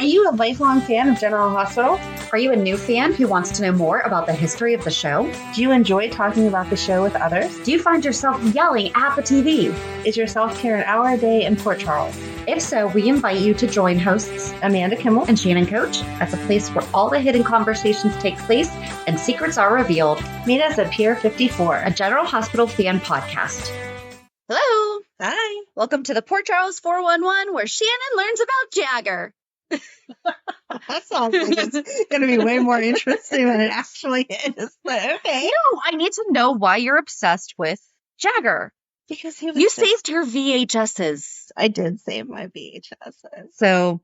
Are you a lifelong fan of General Hospital? Are you a new fan who wants to know more about the history of the show? Do you enjoy talking about the show with others? Do you find yourself yelling at the TV? Is your self-care an hour a day in Port Charles? If so, we invite you to join hosts Amanda Kimmel and Shannon Coach at the place where all the hidden conversations take place and secrets are revealed. Meet us at Pier 54, a General Hospital fan podcast. Hello. Hi. Welcome to the Port Charles 411, where Shannon learns about Jagger. That sounds like it's going to be way more interesting than it actually is. But okay. No, I need to know why you're obsessed with Jagger. Because he was you saved your VHSs. I did save my VHSs. So,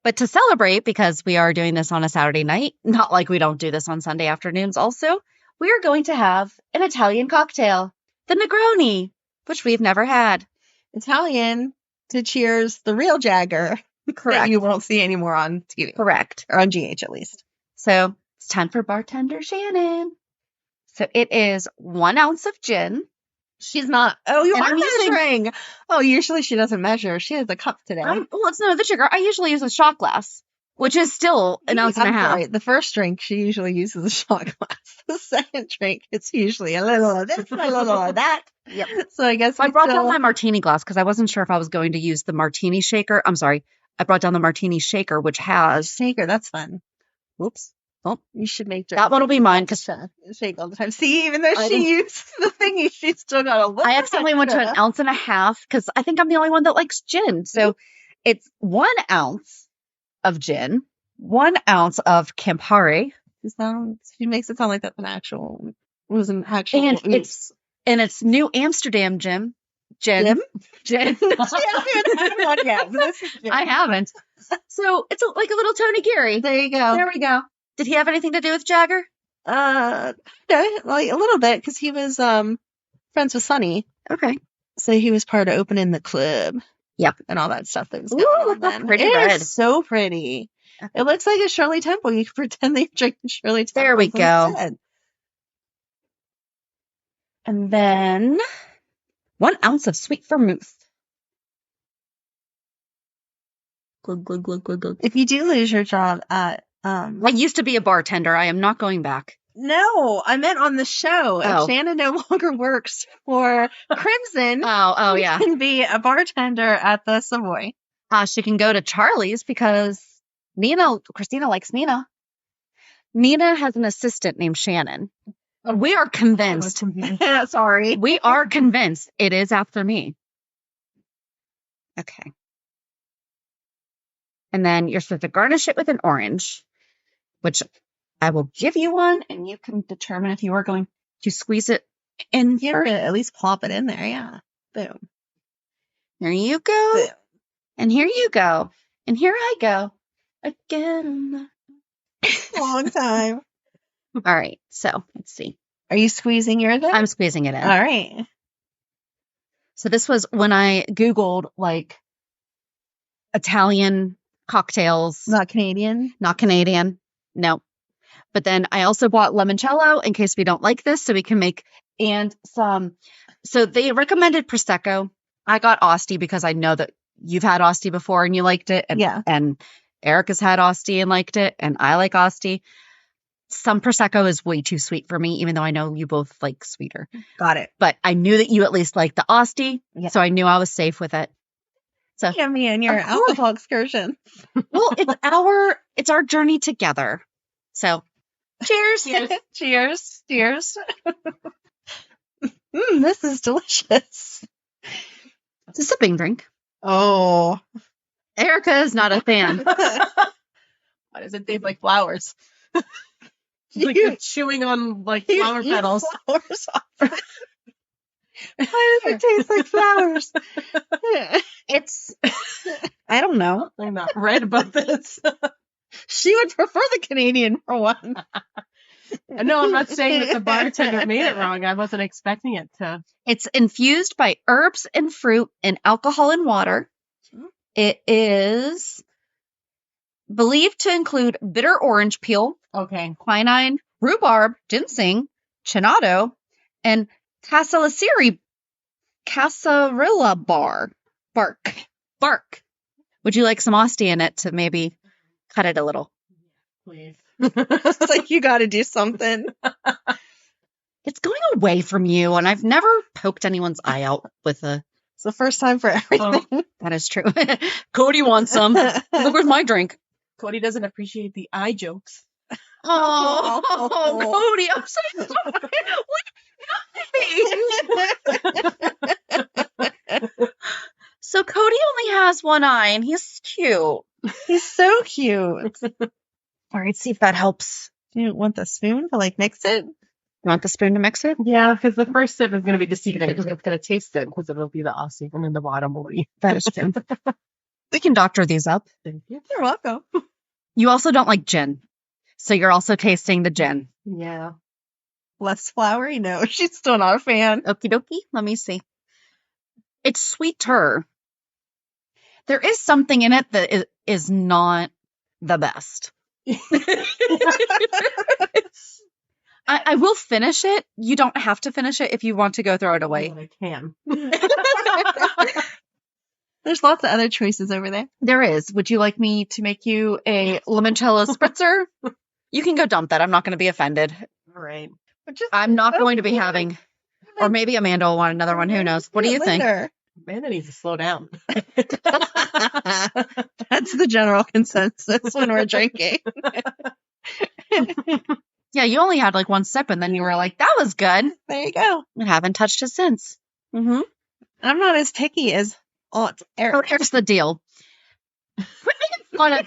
but to celebrate, because we are doing this on a Saturday night, not like we don't do this on Sunday afternoons also, we are going to have an Italian cocktail, the Negroni, which we've never had. Italian to cheers the real Jagger. Correct. That you won't see anymore on TV. Correct. Or on GH at least. So it's time for bartender Shannon. So it is 1 ounce of gin. She's not. Oh, you are using- measuring. Oh, usually she doesn't measure. She has a cup today. Well, it's no the sugar. I usually use a shot glass, which is still an ounce and a half. Sorry. The first drink, she usually uses a shot glass. The second drink, it's usually a little of this, a little of that. Yep. So I guess I brought down my martini glass because I wasn't sure if I was going to use the martini shaker. I'm sorry. I brought down the martini shaker, which has... Shaker, that's fun. Whoops. Oh, you should make... That one will be mine because... Shake all the time. See, even though she used the thingy, she's still got a little... I accidentally went to an ounce and a half because I think I'm the only one that likes gin. So it's 1 ounce of gin, 1 ounce of Campari. She makes it sound like that's an actual... It was an actual... And it's New Amsterdam gin. Gin. She hasn't had one yet, but this is gin. I haven't. So it's like a little Tony Geary. There you go. There we go. Did he have anything to do with Jagger? No, like a little bit because he was friends with Sonny. Okay. So he was part of opening the club. Yep. And all that stuff that was going on then. Pretty it red. is so pretty. It looks like a Shirley Temple. You can pretend that you're drinking Shirley Temple. There we go. Instead. And then 1 ounce of sweet vermouth. Glug, glug, glug, glug, glug. If you do lose your job at... I used to be a bartender. I am not going back. No, I meant on the show. Oh. If Shannon no longer works for Crimson, Oh, she yeah. can be a bartender at the Savoy. She can go to Charlie's because Christina likes Nina. Nina has an assistant named Shannon. We are convinced. Sorry. We are convinced it is after me. Okay. And then you're supposed to garnish it with an orange, which I will give you one, and you can determine if you are going to squeeze it in You have to at least plop it in there, yeah. Boom. There you go. Boom. And here you go. And here I go. Again. Long time. All right. So let's see. Are you squeezing yours in? I'm squeezing it in. All right. So this was when I Googled like Italian cocktails. Not Canadian? Not Canadian. No. But then I also bought limoncello in case we don't like this, so we can make, and some, so they recommended Prosecco. I got Asti because I know that you've had Asti before and you liked it. And, Yeah. And Erica's had Asti and liked it, and I like Asti. Some Prosecco is way too sweet for me, even though I know you both like sweeter. Got it. But I knew that you at least liked the Asti, Yeah. so I knew I was safe with it. So Yeah, me and your Of course. alcohol excursion. well, it's our journey together. So cheers. Cheers. Cheers. This is delicious. It's a sipping drink. Oh. Erica is not a fan. Why does it taste like flowers? Like you're chewing on like flower petals. Flowers off. Why does it taste like flowers? It's, I don't know. I'm not right about this. She would prefer the Canadian for one. No, I'm not saying that the bartender made it wrong. I wasn't expecting it to. It's infused by herbs and fruit and alcohol and water. It is believed to include bitter orange peel, Okay. quinine, rhubarb, ginseng, chinado, and casarilla bark. Would you like some Asti in it to maybe Cut it a little. Please. It's like you got to do something. It's going away from you, and I've never poked anyone's eye out with a... It's the first time for everything. That is true. Cody wants some. Look, where's my drink? Cody doesn't appreciate the eye jokes. Oh, Cody, I'm so sorry. So Cody only has one eye, and he's cute. He's so cute. All right, see if that helps. Do you want the spoon to like mix it? You want the spoon to mix it? Yeah, because the first sip is going to be deceiving because it's going to taste good because it'll be the Aussie and then the bottom will be. That is true. We can doctor these up. Thank you. You're welcome. You also don't like gin. So you're also tasting the gin. Yeah. Less floury? No, she's still not a fan. Okie dokie. Let me see. It's sweeter. There is something in it that is not the best. I will finish it. You don't have to finish it if you want to go throw it away. I can. There's lots of other choices over there. There is. Would you like me to make you a limoncello spritzer? You can go dump that. I'm not going to be offended. All right. I'm not going to be having, or maybe Amanda will want another one. Who knows? What do you think? Amanda needs to slow down. That's the general consensus when we're drinking. Yeah, you only had like one sip and then you were like, that was good. There you go. I haven't touched it since. Mm-hmm. I'm not as picky as Aunt Eric. Oh, here's the deal. I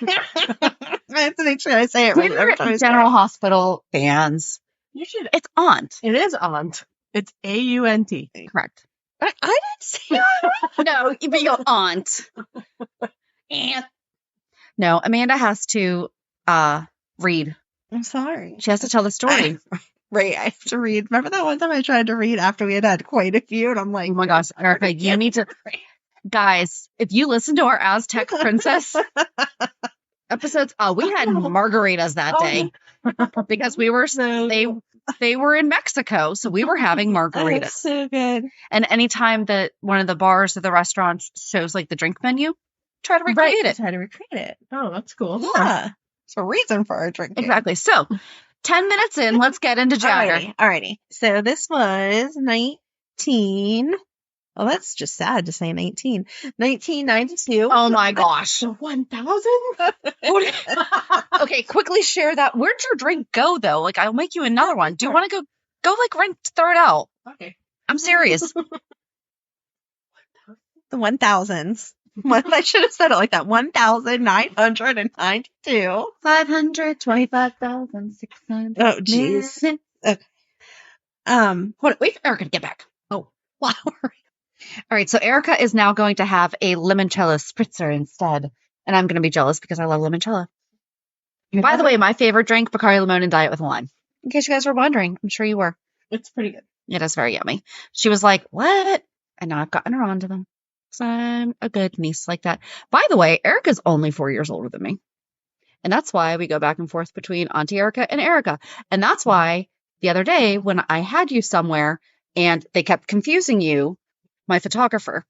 have to make sure I say it right every time I say General it. Hospital fans. You should. It's aunt. It is aunt. It's AUNT. Correct. I didn't say it. No, but your aunt. Aunt. No, Amanda has to read. I'm sorry. She has to tell the story. Right, I have to read. Remember that one time I tried to read after we had had quite a few, and I'm like, Oh my gosh, Erica, you need to. Guys, if you listen to our Aztec Princess episodes, we had margaritas that day because we were they were in Mexico, so we were having margaritas. That's so good. And anytime that one of the bars or the restaurants shows like the drink menu, try to recreate it. Try to recreate it. Oh, that's cool. Yeah. It's a reason for our drinking. Exactly. So, 10 minutes in, let's get into Jagger. Alrighty. So this was 19. Well, that's just sad to say 19. 1992. Oh my gosh. 1,000? Okay, quickly share that. Where'd your drink go though? Like, I'll make you another one. Do you want to go like throw it out? Okay. I'm serious. The 1000s. I should have said it like that. 1,992. 525,600. Oh, jeez. Okay. Hold on, wait for Erica to get back. Oh, wow. All right, so Erica is now going to have a limoncello spritzer instead. And I'm going to be jealous because I love limoncello. By the way, my favorite drink, Bacardi Limon and Diet with Lime. In case you guys were wondering, I'm sure you were. It's pretty good. It is very yummy. She was like, what? And now I've gotten her onto them. So I'm a good niece like that. By the way, Erica's only 4 years older than me. And that's why we go back and forth between Auntie Erica and Erica. And that's why the other day when I had you somewhere and they kept confusing you, my photographer,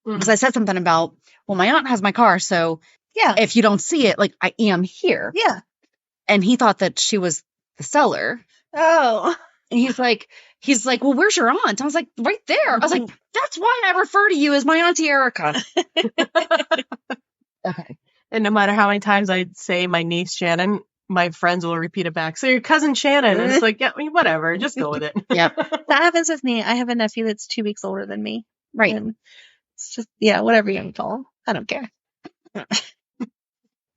because I said something about, well, my aunt has my car. So Yeah. if you don't see it, like I am here. Yeah. And he thought that she was the seller. Oh. And he's like, well, where's your aunt? I was like, right there. I was like, that's why I refer to you as my Auntie Erica. Okay. And no matter how many times I say my niece Shannon, my friends will repeat it back. So your cousin Shannon. And it's like, yeah, I mean, whatever. Just go with it. Yep. That happens with me. I have a nephew that's 2 weeks older than me. Right. And it's just, yeah, whatever you want to call him. I don't care. All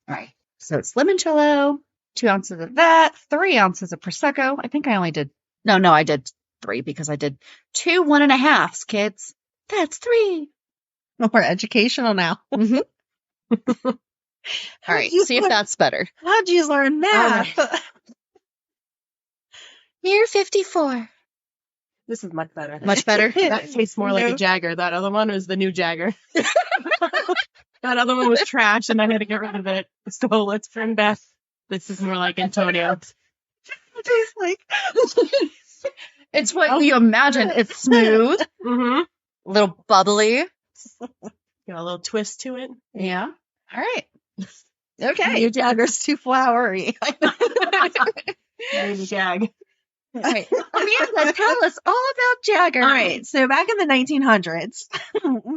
right. So it's limoncello, 2 ounces of that, 3 ounces of Prosecco. I think I only did. No, I did 3 because I did 2 1.5s, kids. That's 3. More educational now. Mm-hmm. All right. See if that's better. How'd you learn math? Year 54. This is much better. Much better? That tastes more like a Jagger. That other one was the new Jagger. That other one was trash, and I had to get rid of it. So let's bring back. This is more like Antonio. Tastes like It's what you imagine. It's smooth, Mm-hmm. a little bubbly. Got a little twist to it. Yeah. All right. Okay. Jagger's too flowery. Maybe Jag. All right. Amanda, tell us all about Jagger. All right. So back in the 1900s,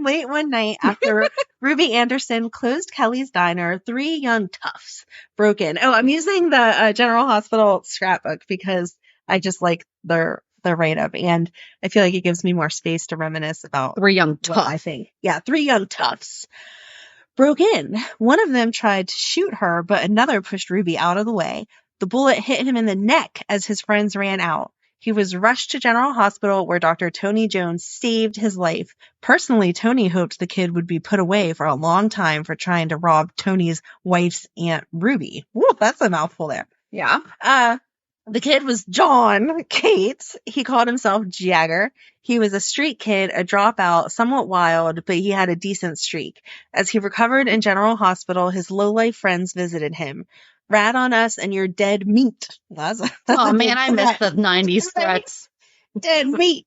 late one night after Ruby Anderson closed Kelly's diner, 3 young toughs broke in. Oh, I'm using the General Hospital scrapbook because I just like their write-up, and I feel like it gives me more space to reminisce about 3 young what I toughs. think. Yeah, 3 young toughs broke in. One of them tried to shoot her, but another pushed Ruby out of the way. The bullet hit him in the neck as his friends ran out. He was rushed to General Hospital where Dr. Tony Jones saved his life. Personally, Tony hoped the kid would be put away for a long time for trying to rob Tony's wife's Aunt Ruby. Woo, that's a mouthful there. Yeah. The kid was Jagger Cates. He called himself Jagger. He was a street kid, a dropout, somewhat wild, but he had a decent streak. As he recovered in General Hospital, his low-life friends visited him. Rat on us and you're dead meat. Oh, man, I miss the 90s threats. Dead meat.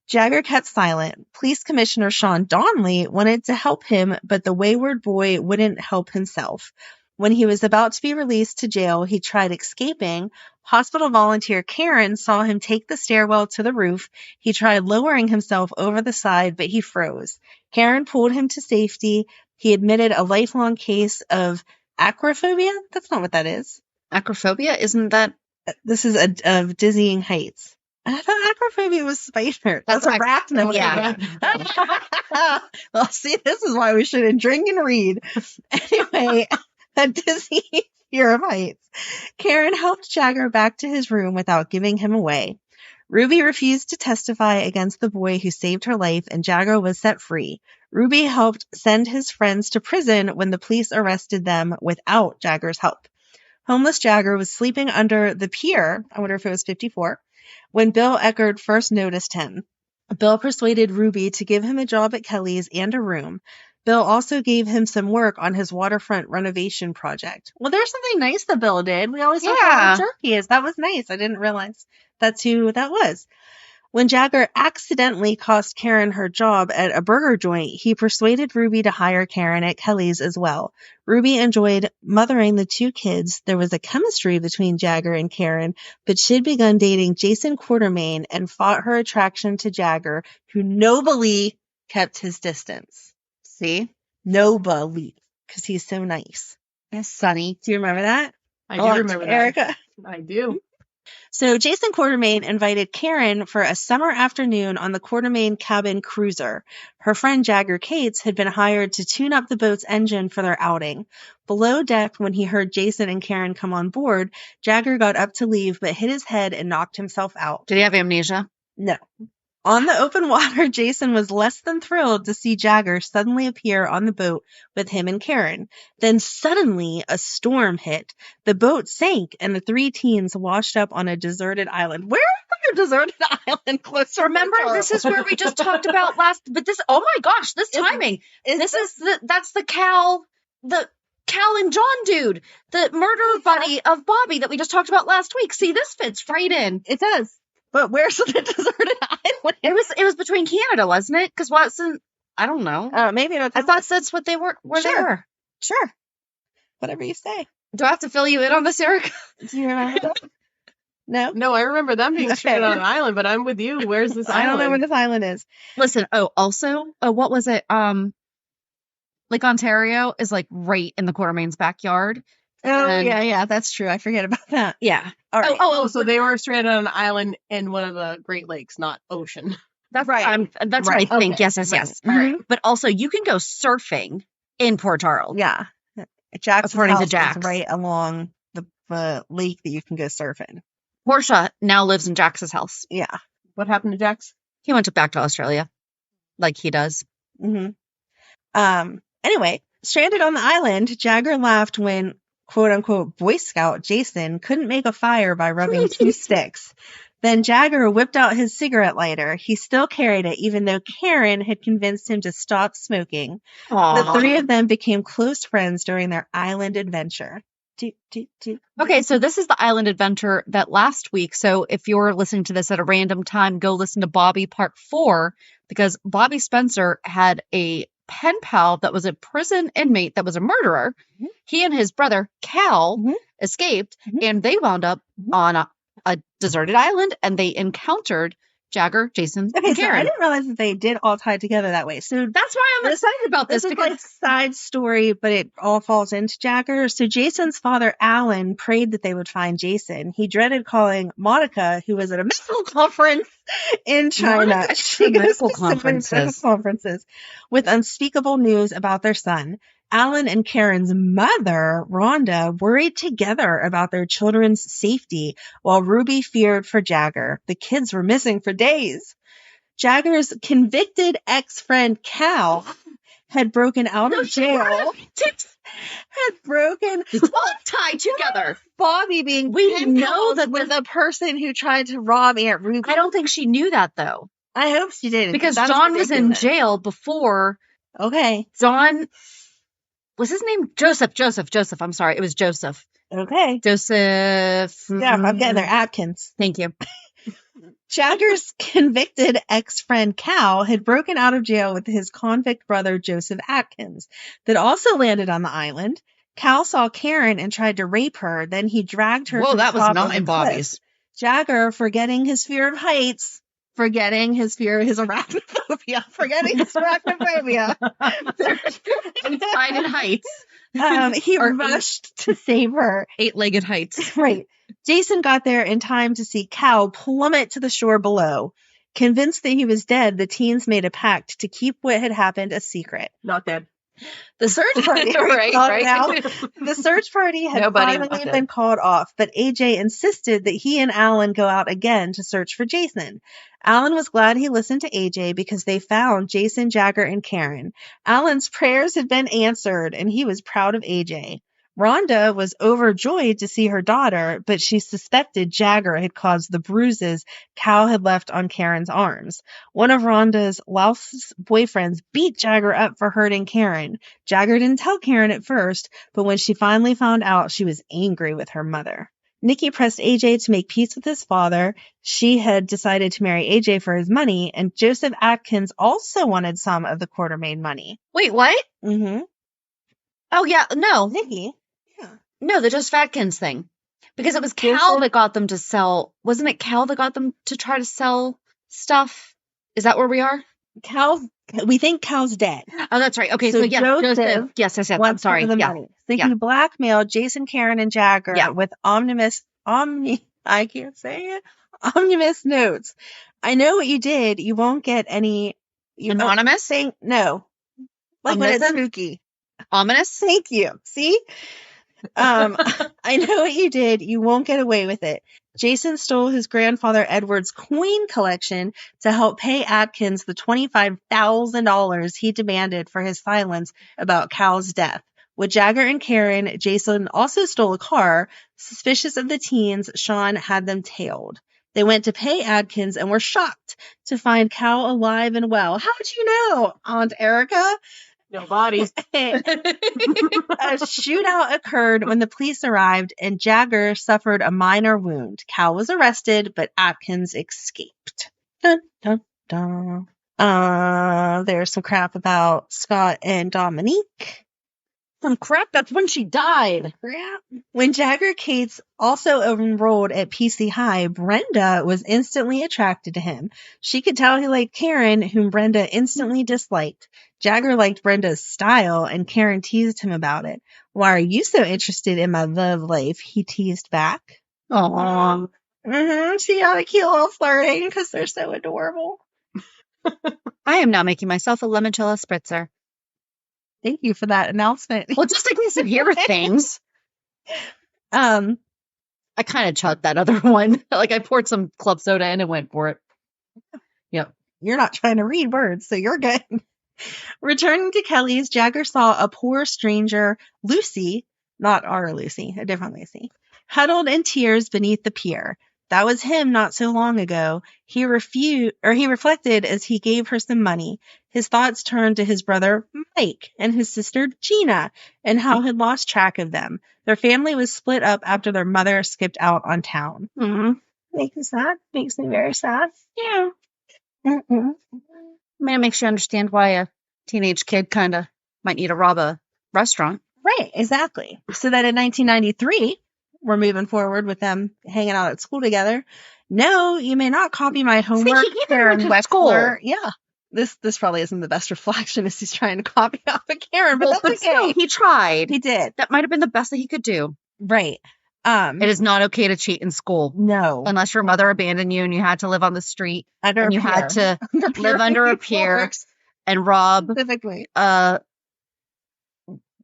Jagger kept silent. Police Commissioner Sean Donnelly wanted to help him, but the wayward boy wouldn't help himself. When he was about to be released to jail, he tried escaping. Hospital volunteer Karen saw him take the stairwell to the roof. He tried lowering himself over the side, but he froze. Karen pulled him to safety. He admitted a lifelong case of acrophobia? That's not what that is. Acrophobia? Isn't that? This is of dizzying heights. I thought acrophobia was spider. That's arachnophobia. Yeah. Well, see, this is why we shouldn't drink and read. Anyway, a dizzying fear of heights. Karen helped Jagger back to his room without giving him away. Ruby refused to testify against the boy who saved her life, and Jagger was set free. Ruby helped send his friends to prison when the police arrested them without Jagger's help. Homeless Jagger was sleeping under the pier, I wonder if it was 54, when Bill Eckerd first noticed him. Bill persuaded Ruby to give him a job at Kelly's and a room. Bill also gave him some work on his waterfront renovation project. Well, there's something nice that Bill did. We always talk about how jerk he is. That was nice. I didn't realize that's who that was. When Jagger accidentally cost Karen her job at a burger joint, he persuaded Ruby to hire Karen at Kelly's as well. Ruby enjoyed mothering the 2 kids. There was a chemistry between Jagger and Karen, but she'd begun dating Jason Quartermain and fought her attraction to Jagger, who nobly kept his distance. See? Nobly, because he's so nice. Yes, Sonny. Do you remember that? I do remember that. Erica? I do. So Jason Quartermain invited Karen for a summer afternoon on the Quartermain cabin cruiser. Her friend Jagger Cates had been hired to tune up the boat's engine for their outing. Below deck, when he heard Jason and Karen come on board, Jagger got up to leave but hit his head and knocked himself out. Did he have amnesia? No. On the open water, Jason was less than thrilled to see Jagger suddenly appear on the boat with him and Karen. Then suddenly, a storm hit. The boat sank, and the 3 teens washed up on a deserted island. Where is the deserted island close to Remember, this is where we just talked about but this, oh my gosh, this timing. That's the Cal and John dude, the murder buddy of Bobby that we just talked about last week. See, this fits right in. It does. But where's the deserted island? It was between Canada, wasn't it? Because I don't know. Maybe I thought that's what they were. Where they were. Sure. Whatever you say. Do I have to fill you in on this, Erica? Do you remember that? No? No, I remember them being stranded on an island, but I'm with you. Where's this island? I don't know where this island is. Listen, also, what was it? Lake Ontario is like right in the Quartermain's backyard. Oh, yeah, that's true. I forget about that. Yeah. All right. So they were stranded on an island in one of the Great Lakes, not ocean. That's right. That's what I think. Okay. Yes. Mm-hmm. All right. But also, you can go surfing in Port Charles. Yeah. Jack's According to house Jax. is right along the lake that you can go surfing. Portia now lives in Jax's house. Yeah. What happened to Jax? He went back to Australia, like he does. Mm-hmm. Anyway, stranded on the island, Jagger laughed when quote-unquote Boy Scout Jason couldn't make a fire by rubbing 2 sticks. Then Jagger whipped out his cigarette lighter. He still carried it, even though Karen had convinced him to stop smoking. Aww. The 3 of them became close friends during their island adventure. Okay, so this is the island adventure that last week. So if you're listening to this at a random time, go listen to Bobby Part 4, because Bobby Spencer had a pen pal that was a prison inmate that was a murderer. Mhm. He and his brother, Cal, Mhm. escaped, Mhm. and they wound up Mhm. on a deserted island, and they encountered Jagger, Jason, Okay, and so I Karen. didn't realize that they did all tie together that way. So That's why I'm excited about this this is because like side story, but it all falls into Jagger. So Jason's father, Alan, prayed that they would find Jason. He dreaded calling Monica, who was at a medical conference in China. Monica She to goes medical to so many medical conferences. conferences with unspeakable news about their son. Alan and Karen's mother, Rhonda, worried together about their children's safety, while Ruby feared for Jagger. The kids were missing for days. Jagger's convicted ex-friend Cal had broken out of jail. Had broken all tied together. Bobby being We pen know pals that with a person who tried to rob Aunt Ruby. I don't think she knew that though, I hope she didn't. because That's John was in ridiculous. jail before. Okay. John was his name Joseph. I'm sorry, it was Joseph. Okay. Joseph. Yeah, I'm getting there. Atkins. Thank you. Jagger's convicted ex-friend Cal had broken out of jail with his convict brother Joseph Atkins that also landed on the island. Cal saw Karen and tried to rape her. Then he dragged her. Whoa, to the that was top not of in the cliff. Bobby's. Jagger, forgetting his fear of heights, forgetting his arachnophobia, Inside in heights. He Or rushed to save her. 8-legged heights. Right. Jason got there in time to see Cal plummet to the shore below. Convinced that he was dead, the teens made a pact to keep what had happened a secret. Not dead. The search party, Right. The search party had Nobody finally wanted. been called off, but AJ insisted that he and Alan go out again to search for Jason. Alan was glad he listened to AJ because they found Jason, Jagger, and Karen. Alan's prayers had been answered, and he was proud of AJ. Rhonda was overjoyed to see her daughter, but she suspected Jagger had caused the bruises Cal had left on Karen's arms. One of Rhonda's Laos boyfriends beat Jagger up for hurting Karen. Jagger didn't tell Karen at first, but when she finally found out, she was angry with her mother. Nikki pressed AJ to make peace with his father. She had decided to marry AJ for his money, and Joseph Atkins also wanted some of the Quartermain money. Wait, what? Mm-hmm. Oh, yeah. No. Nikki? No, the Joseph Atkins thing. Because it was Cal Joseph- that got them to sell. Wasn't it Cal that got them to try to sell stuff? Is that where we are? We think Cal's dead. Oh, that's right. Okay, So so yes, Joseph Yes. I'm Wants some sorry. of the Yeah. money. So Yeah. he blackmailed Jason, Karen, and Jagger Yeah. with omnibus notes. I know what you did. You won't get any. Anonymous? No. Like when it's Omniscient? spooky. Ominous? Thank you. See? I know what you did. You won't get away with it. Jason stole his grandfather Edward's coin collection to help pay Atkins the $25,000 he demanded for his silence about Cal's death. With Jagger and Karen, Jason also stole a car. Suspicious of the teens, Sean had them tailed. They went to pay Atkins and were shocked to find Cal alive and well. How'd you know, Aunt Erica? No bodies. A shootout occurred when the police arrived, and Jagger suffered a minor wound. Cal was arrested, but Atkins escaped. Dun, dun, dun. There's some crap about Scott and Dominique. Some crap. That's when she died. Crap. When Jagger Cates also enrolled at PC High, Brenda was instantly attracted to him. She could tell he liked Karen, whom Brenda instantly disliked. Jagger liked Brenda's style, and Karen teased him about it. Why are you so interested in my love life? He teased back. Aww. See how they cute little flirting because they're so adorable. I am now making myself a limoncello spritzer. Thank you for that announcement. Well, just in case of hear things. I kind of chugged that other one. Like I poured some club soda in and went for it. Yep. You're not trying to read words, so you're good. Returning to Kelly's, Jagger saw a poor stranger, Lucy, not our Lucy, a different Lucy, huddled in tears beneath the pier. That was him not so long ago. He reflected as he gave her some money. His thoughts turned to his brother Mike and his sister Gina and how he had lost track of them. Their family was split up after their mother skipped out on town. Mm-hmm. Makes me sad. Makes me very sad. Yeah. Mm-mm. I mean, it makes you understand why Teenage kid kind of might need to rob a restaurant. Right, exactly. So then in 1993, we're moving forward with them hanging out at school together. No, you may not copy my homework, he even Karen went to Wexler. school. Yeah. This probably isn't the best reflection as he's trying to copy off of Karen, but Well, that's okay. still, he tried. He did. That might have been the best that he could do. Right. It is not okay to cheat in school. No. Unless your mother abandoned you and you had to live on the street Under and a you pier. had to live under a pier and rob Specifically. a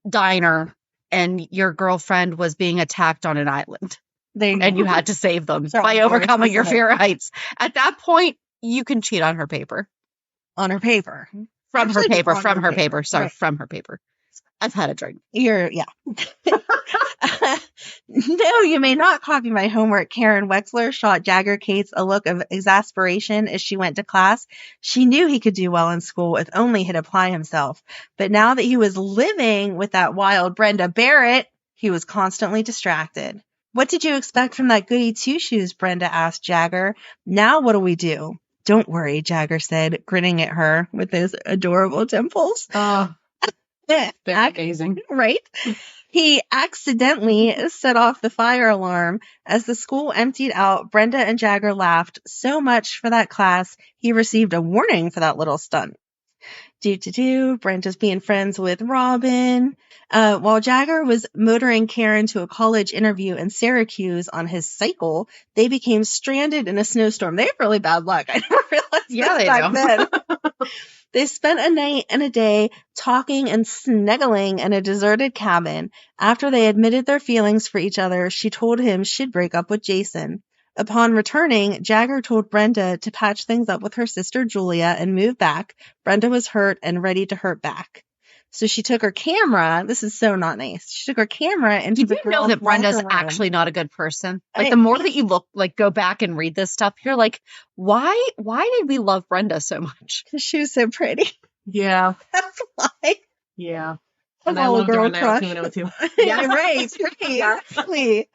diner and your girlfriend was being attacked on an island and you had to save them So by very overcoming your specific. fear of heights. At that point, you can cheat on her paper. On her paper. From Actually, her paper. on From her her paper. paper. Sorry, Right. from her paper. I've had a drink. Yeah. No, you may not copy my homework. Karen Wexler shot Jagger Cates a look of exasperation as she went to class. She knew he could do well in school if only he'd apply himself. But now that he was living with that wild Brenda Barrett, he was constantly distracted. What did you expect from that goody two-shoes? Brenda asked Jagger. Now what do we do? Don't worry, Jagger said, grinning at her with his adorable dimples. Oh, they're amazing. Right? He accidentally set off the fire alarm. As the school emptied out, Brenda and Jagger laughed. So much for that class. He received a warning for that little stunt. Brenda's being friends with Robin. While Jagger was motoring Karen to a college interview in Syracuse on his cycle, they became stranded in a snowstorm. They have really bad luck. I never realized this back then. They spent a night and a day talking and snuggling in a deserted cabin. After they admitted their feelings for each other, she told him she'd break up with Jason. Upon returning, Jagger told Brenda to patch things up with her sister Julia and move back. Brenda was hurt and ready to hurt back. So she took her camera. This is so not nice. She took her camera into the You do know that Brenda's actually not a good person. Like the more that you go back and read this stuff, you're like, why did we love Brenda so much? Because she was so pretty. Yeah. That's why. Yeah. And I loved her when I was too. Yeah, right. Exactly.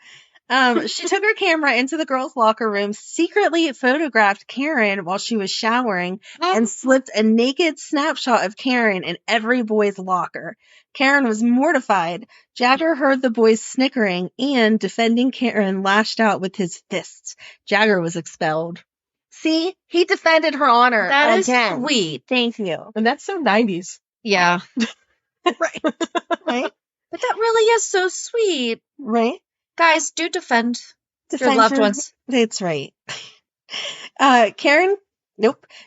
She took her camera into the girls' locker room, secretly photographed Karen while she was showering, and slipped a naked snapshot of Karen in every boy's locker. Karen was mortified. Jagger heard the boys snickering and, defending Karen, lashed out with his fists. Jagger was expelled. See? He defended her honor. That is again. sweet. Thank you. And that's so 90s. Yeah. Right. Right? But that really is so sweet. Right? Guys, do defend your Defend loved your- ones. That's right.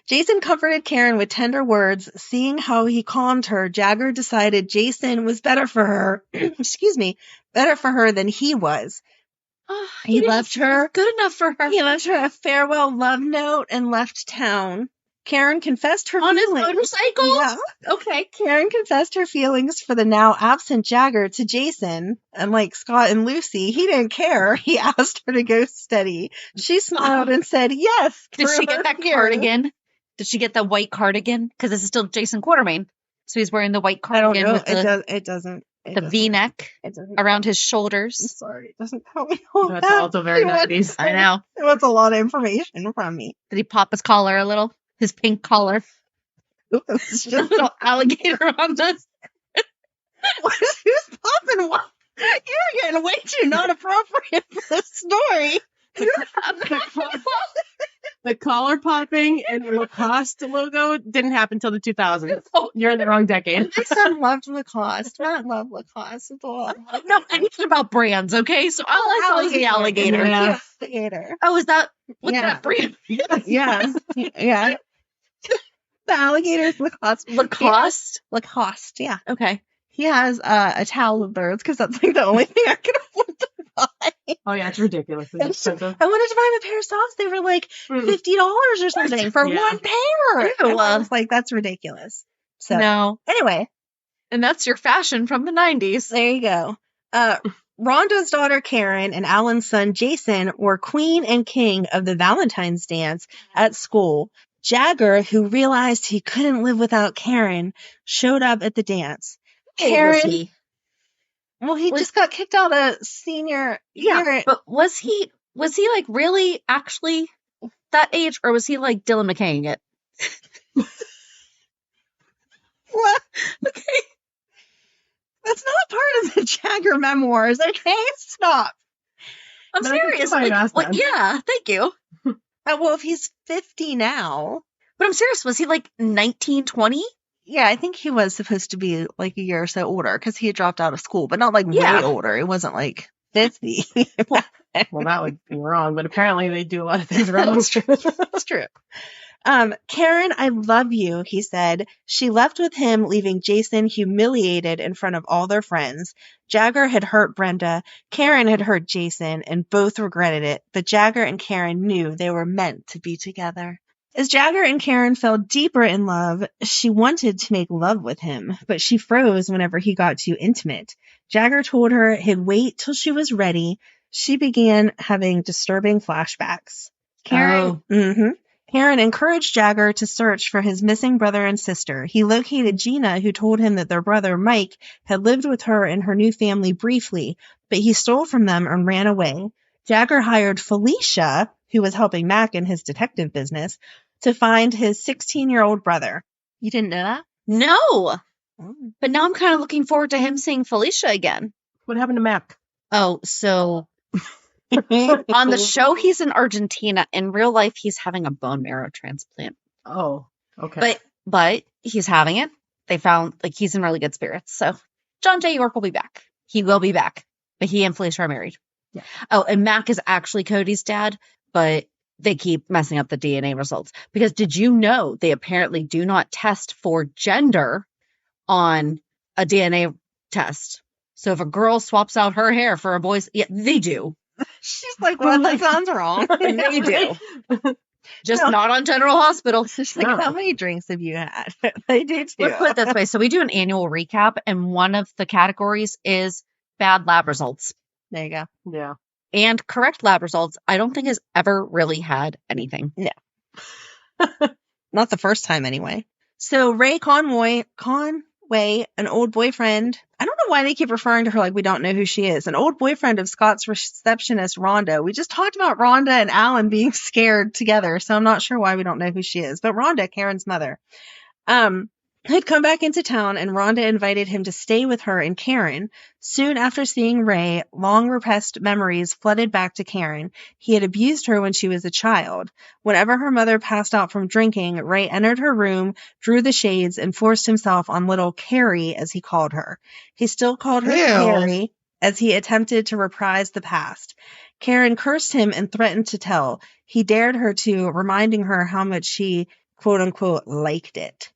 Jason comforted Karen with tender words. Seeing how he calmed her, Jagger decided Jason was better for her. Better for her than he was. Oh, He left her. Good enough for her. He left her a farewell love note and left town. Karen confessed her On his feelings. motorcycle? Yeah. Okay. Karen confessed her feelings for the now absent Jagger to Jason, and like Scott and Lucy, he didn't care. He asked her to go steady. She smiled and said yes. Did she through get her that fears. cardigan? Did she get the white cardigan? Because this is still Jason Quartermain. So he's wearing the white I don't cardigan know. with It doesn't. the V-neck It doesn't. around his I'm shoulders. sorry. It doesn't help me. All That's that. also very It wants- 90s. I know. It wants a lot of information from me. Did he pop his collar a little? His pink collar. It's A just little alligator on this. who's popping what? You're getting way too not appropriate for this story. The collar popping and Lacoste logo didn't happen until the 2000s. Oh. You're in the wrong decade. My son loved Lacoste. Matt loved Lacoste. It's a lot. I don't know anything about brands, okay? So I like the alligator. Yeah. Alligator. Oh, is that what's Yeah. that brand? Yeah. Yeah. The alligator's Lacoste. Lacoste. Lacoste, yeah. Okay. He has a towel of theirs because that's like the only thing I can afford to buy. Oh, yeah, it's ridiculously expensive. I wanted to buy him a pair of socks. They were like $50 or something for Yeah. one pair. Ew. And I was like, that's ridiculous. So No. anyway, And that's your fashion from the 90s. there you go. Rhonda's daughter Karen and Alan's son Jason were queen and king of the Valentine's dance at school. Jagger, who realized he couldn't live without Karen, showed up at the dance. Karen, well, he Was- just got kicked out of senior year. But was he like really actually that age, or was he like Dylan McKaying it? What? Okay. That's not part of the Jagger memoirs, okay? Stop. I'm But I can see serious. why you Like, asked that. yeah, thank you. Well, if he's 50 now. But I'm serious. Was he like 19, 20? Yeah, I think he was supposed to be like a year or so older because he had dropped out of school, but not like Yeah. way older. It wasn't like 50. Well, that would be wrong, but apparently they do a lot of things wrong. That's true. Karen, I love you, he said. She left with him, leaving Jason humiliated in front of all their friends. Jagger had hurt Brenda. Karen had hurt Jason, and both regretted it. But Jagger and Karen knew they were meant to be together. As Jagger and Karen fell deeper in love, she wanted to make love with him, but she froze whenever he got too intimate. Jagger told her he'd wait till she was ready. She began having disturbing flashbacks. Karen encouraged Jagger to search for his missing brother and sister. He located Gina, who told him that their brother Mike had lived with her and her new family briefly, but he stole from them and ran away. Jagger hired Felicia, who was helping Mac in his detective business, to find his 16-year-old brother. You didn't know that? No. But now I'm kind of looking forward to him seeing Felicia again. What happened to Mac? Oh, so on the show, he's in Argentina. In real life, he's having a bone marrow transplant. Oh, okay. But he's having it. They found like he's in really good spirits. So John J. York will be back. He will be back. But he and Felicia are married. Yeah. Oh, and Mac is actually Cody's dad, but they keep messing up the DNA results. Because did you know they apparently do not test for gender on a DNA test? So if a girl swaps out her hair for a boy's, yeah, they do. She's like, well, that sounds wrong. They do. Just not on General Hospital. She's like, No. how many drinks have you had? They do too. Let's put it this way. So we do an annual recap, and one of the categories is bad lab results. There you go. Yeah. And correct lab results, I don't think has ever really had anything. Not the first time, anyway. So Ray Conway, an old boyfriend. I don't know why they keep referring to her like we don't know who she is. An old boyfriend of Scott's receptionist, Rhonda. We just talked about Rhonda and Alan being scared together, so I'm not sure why we don't know who she is. But Rhonda, Karen's mother, had come back into town, and Rhonda invited him to stay with her and Karen. Soon after seeing Ray, long repressed memories flooded back to Karen. He had abused her when she was a child. Whenever her mother passed out from drinking, Ray entered her room, drew the shades, and forced himself on little Carrie, as he called her. He still called her Carrie, as he attempted to reprise the past. Karen cursed him and threatened to tell. He dared her to, reminding her how much she, quote-unquote, liked it.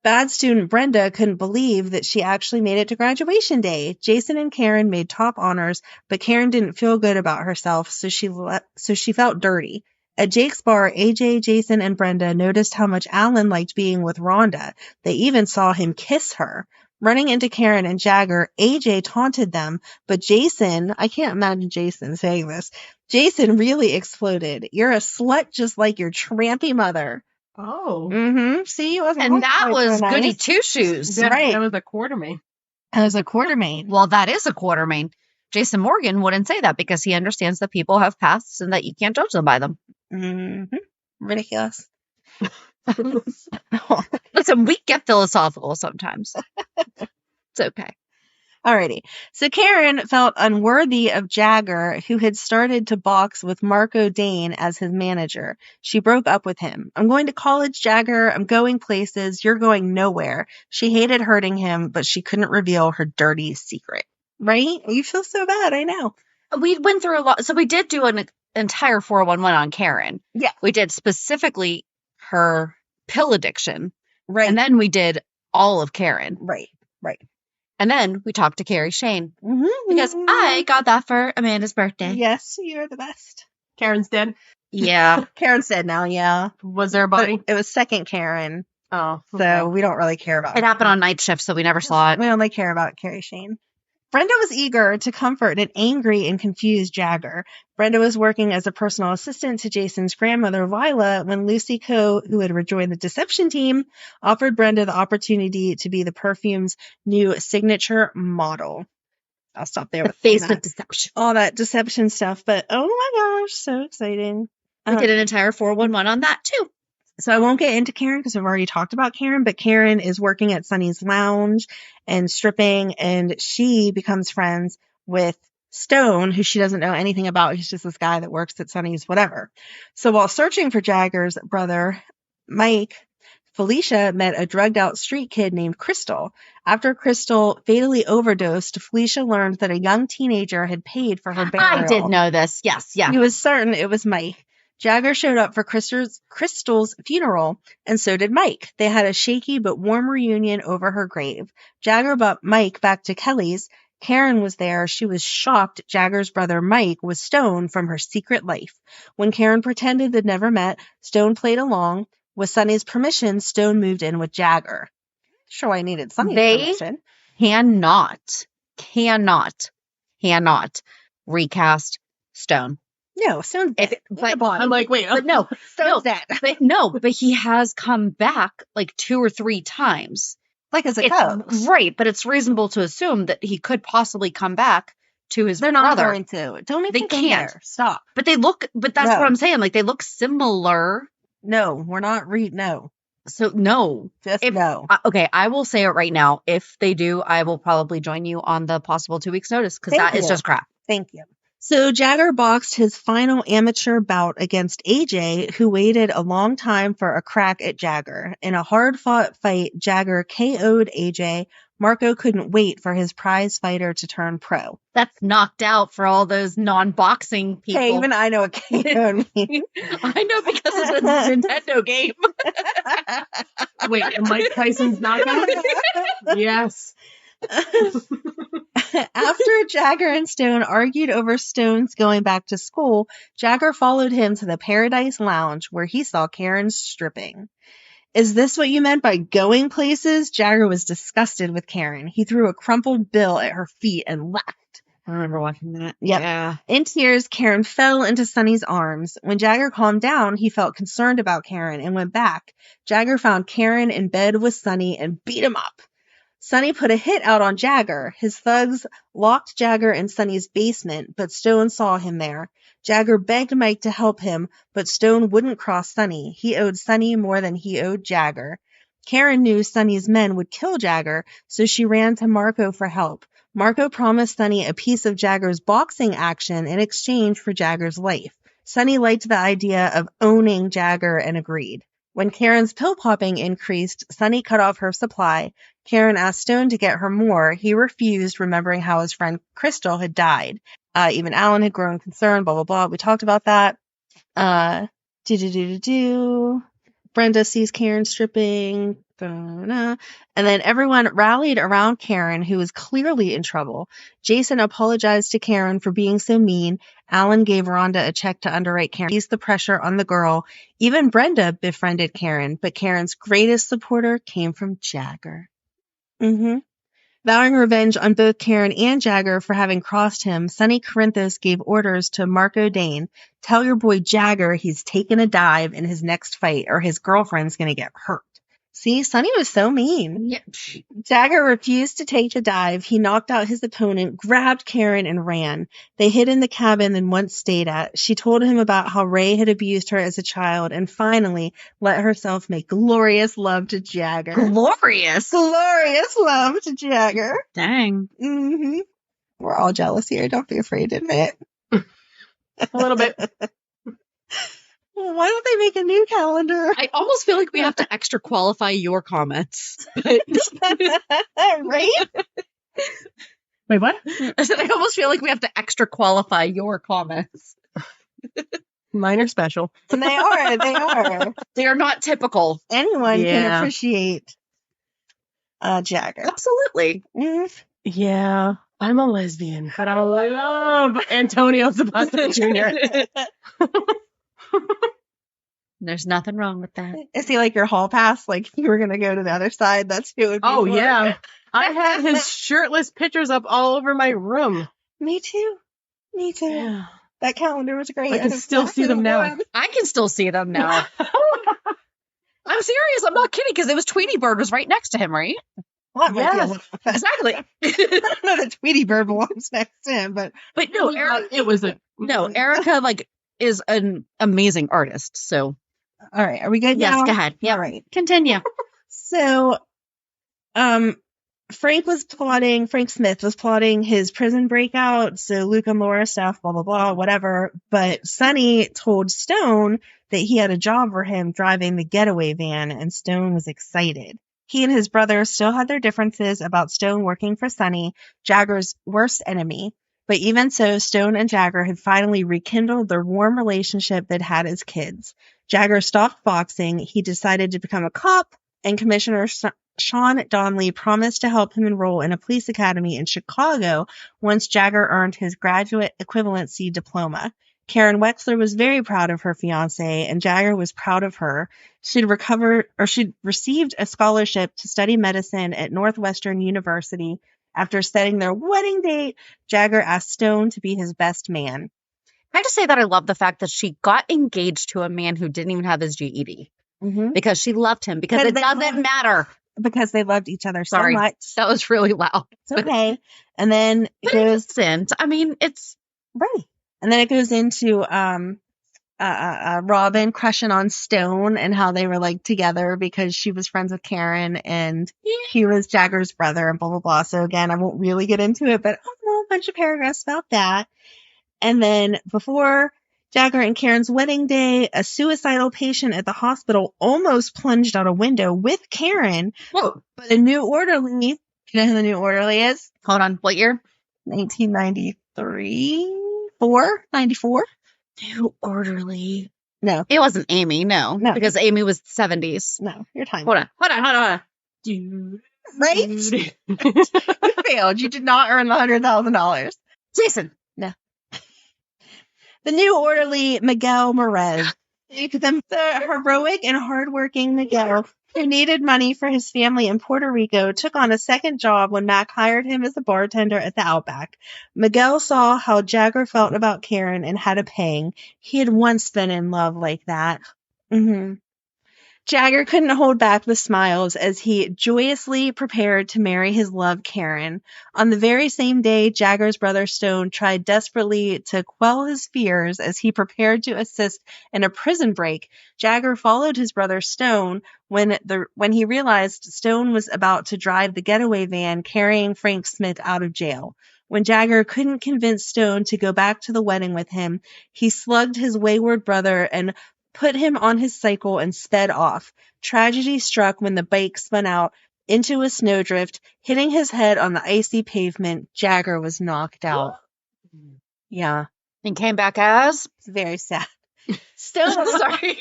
Bad student Brenda couldn't believe that she actually made it to graduation day. Jason and Karen made top honors, but Karen didn't feel good about herself, so she felt dirty. At Jake's bar, AJ, Jason, and Brenda noticed how much Alan liked being with Rhonda. They even saw him kiss her. Running into Karen and Jagger, AJ taunted them, but Jason, I can't imagine Jason saying this, Jason really exploded. You're a slut just like your trampy mother. Oh. Mm-hmm. See, he wasn't. And that quite was so goody nice. two shoes. Yeah, Right. That was a quartermain. As a quartermain. Well, that is a quartermain. Jason Morgan wouldn't say that because he understands that people have pasts and that you can't judge them by them. Mm-hmm. Ridiculous. Listen, we get philosophical sometimes. It's okay. Alrighty. So Karen felt unworthy of Jagger, who had started to box with Marco Dane as his manager. She broke up with him. I'm going to college, Jagger. I'm going places. You're going nowhere. She hated hurting him, but she couldn't reveal her dirty secret. Right? You feel so bad. I know. We went through a lot. So we did do an entire 411 on Karen. Yeah. We did specifically her pill addiction. Right. And then we did all of Karen. Right. And then we talked to Carrie Shane Mm-hmm. because I got that for Amanda's birthday. Yes, you're the best. Karen's dead. Yeah. Karen's dead now, yeah. Was there a But body? it was second Karen, Oh. so we don't really care about It happened on night shift, so we never saw it. We only care about Carrie Shane. Brenda was eager to comfort an angry and confused Jagger. Brenda was working as a personal assistant to Jason's grandmother, Lila, when Lucy Coe, who had rejoined the deception team, offered Brenda the opportunity to be the perfume's new signature model. I'll stop there The with face all that, of deception. all that deception stuff, but oh my gosh, so exciting. We did an entire 411 on that too. So I won't get into Karen because we've already talked about Karen, but Karen is working at Sunny's lounge and stripping, and she becomes friends with Stone, who she doesn't know anything about. He's just this guy that works at Sunny's, whatever. So while searching for Jagger's brother, Mike, Felicia met a drugged out street kid named Crystal. After Crystal fatally overdosed, Felicia learned that a young teenager had paid for her burial. I did know this. Yes, yeah. He was certain it was Mike. Jagger showed up for Crystal's funeral, and so did Mike. They had a shaky but warm reunion over her grave. Jagger brought Mike back to Kelly's. Karen was there. She was shocked Jagger's brother Mike was Stone from her secret life. When Karen pretended they'd never met, Stone played along. With Sunny's permission, Stone moved in with Jagger. Sure, I needed Sunny's permission. Cannot recast Stone. No, Stone's dead. I'm like, wait, But no, Stone's dead. but he has come back like 2 or 3 times. Like as a ghost. Right, but it's reasonable to assume that he could possibly come back to his They're brother. not going to. Don't even They go can't. there. Stop. But that's No. what I'm saying. Like, they look similar. No, we're not no. So, no. Just no. Okay, I will say it right now. If they do, I will probably join you on the possible 2 weeks notice, because that is just crap. Thank you. So Jagger boxed his final amateur bout against AJ, who waited a long time for a crack at Jagger. In a hard-fought fight, Jagger KO'd AJ. Marco couldn't wait for his prize fighter to turn pro. That's knocked out for all those non-boxing people. Hey, even I know what KO means. I know because it's a Nintendo game. wait, and Mike Tyson's knockout? Yes. After Jagger and Stone argued over Stone's going back to school, Jagger followed him to the Paradise Lounge, where he saw Karen stripping. Is this what you meant by going places? Jagger was disgusted with Karen. He threw a crumpled bill at her feet and left. I remember watching that. Yep. Yeah. In tears, Karen fell into Sunny's arms. When Jagger calmed down, he felt concerned about Karen and went back. Jagger found Karen in bed with Sunny and beat him up. Sunny put a hit out on Jagger. His thugs locked Jagger in Sunny's basement, but Stone saw him there. Jagger begged Mike to help him, but Stone wouldn't cross Sunny. He owed Sunny more than he owed Jagger. Karen knew Sunny's men would kill Jagger, so she ran to Marco for help. Marco promised Sunny a piece of Jagger's boxing action in exchange for Jagger's life. Sunny liked the idea of owning Jagger and agreed. When Karen's pill popping increased, Sunny cut off her supply. Karen asked Stone to get her more. He refused, remembering how his friend Crystal had died. Even Alan had grown concerned, blah, blah, blah. We talked about that. Brenda sees Karen stripping. And then everyone rallied around Karen, who was clearly in trouble. Jason apologized to Karen for being so mean. Alan gave Rhonda a check to underwrite Karen. Eased the pressure on the girl. Even Brenda befriended Karen, but Karen's greatest supporter came from Jagger. Vowing revenge on both Karen and Jagger for having crossed him, Sonny Corinthos gave orders to Marco Dane, tell your boy Jagger he's taking a dive in his next fight or his girlfriend's going to get hurt. See, Sonny was so mean. Yeah. Jagger refused to take the dive. He knocked out his opponent, grabbed Karen, and ran. They hid in the cabin they once stayed at. She told him about how Ray had abused her as a child and finally let herself make glorious love to Jagger. Glorious. Glorious love to Jagger. Dang. We're all jealous here. Don't be afraid to admit it. A little bit. Why don't they make a new calendar? I almost feel like we have to extra qualify your comments. Right? Wait, what? I almost feel like we have to extra qualify your comments. Mine are special. They are. They are. They are not typical. Anyone can Yeah. appreciate Jagger. Absolutely. Yeah, I'm a lesbian, but I love Antonio Zapata Jr. There's nothing wrong with that. Is he like your hall pass? Like you were going to go to the other side? That's who it would be. Oh, for? yeah. I had his shirtless pictures up all over my room. Me too. Me too. Yeah. That calendar was great. I can That's still exactly see them the now. one. I can still see them now. I'm serious. I'm not kidding because it was Tweety Bird was right next to him, right? Well, that might be a Yes. little offensive. Exactly. I don't know that Tweety Bird belongs next to him, but But no, Erica, it was a... Erica like is an amazing artist. So All right. Are we good Yes, now? go ahead. Yeah. All right. Continue. So, Frank Smith was plotting his prison breakout. So Luke and Laura stuff, blah, blah, blah, whatever. But Sonny told Stone that he had a job for him driving the getaway van, and Stone was excited. He and his brother still had their differences about Stone working for Sonny, Jagger's worst enemy. But even so, Stone and Jagger had finally rekindled their warm relationship they'd had as kids. Jagger stopped boxing. He decided to become a cop, and Commissioner Sean Donnelly promised to help him enroll in a police academy in Chicago once Jagger earned his graduate equivalency diploma. Karen Wexler was very proud of her fiancé, and Jagger was proud of her. She'd received a scholarship to study medicine at Northwestern University. After setting their wedding date, Jagger asked Stone to be his best man. Can I just say that I love the fact that she got engaged to a man who didn't even have his GED because she loved him, because it doesn't matter. Because they loved each other so Sorry, much. that was really loud. It's okay. And then it goes... I mean, it's... Right. And then it goes into Robin crushing on Stone and how they were like together because she was friends with Karen and he was Jagger's brother and blah, blah, blah. So again, I won't really get into it, but a bunch of paragraphs about that. And then before Jagger and Karen's wedding day, a suicidal patient at the hospital almost plunged out a window with Karen. Whoa. But a new orderly, you know who the new orderly is? Hold on. What year? 1993? 94? New orderly. No. It wasn't Amy, no. No. Because Amy was 70s. No, your time. Hold on. Right? You failed. You did not earn the $100,000. Jason. No. The new orderly, Miguel Merez. The heroic and hardworking Miguel, who needed money for his family in Puerto Rico, took on a second job when Mac hired him as a bartender at the Outback. Miguel saw how Jagger felt about Karen and had a pang. He had once been in love like that. Jagger couldn't hold back the smiles as he joyously prepared to marry his love, Karen. On the very same day, Jagger's brother Stone tried desperately to quell his fears as he prepared to assist in a prison break. Jagger followed his brother Stone when he realized Stone was about to drive the getaway van carrying Frank Smith out of jail. When Jagger couldn't convince Stone to go back to the wedding with him, he slugged his wayward brother and put him on his cycle and sped off. Tragedy struck when the bike spun out into a snowdrift, hitting his head on the icy pavement. Jagger was knocked out. Yeah. And came back as? It's very sad. Stone, sorry.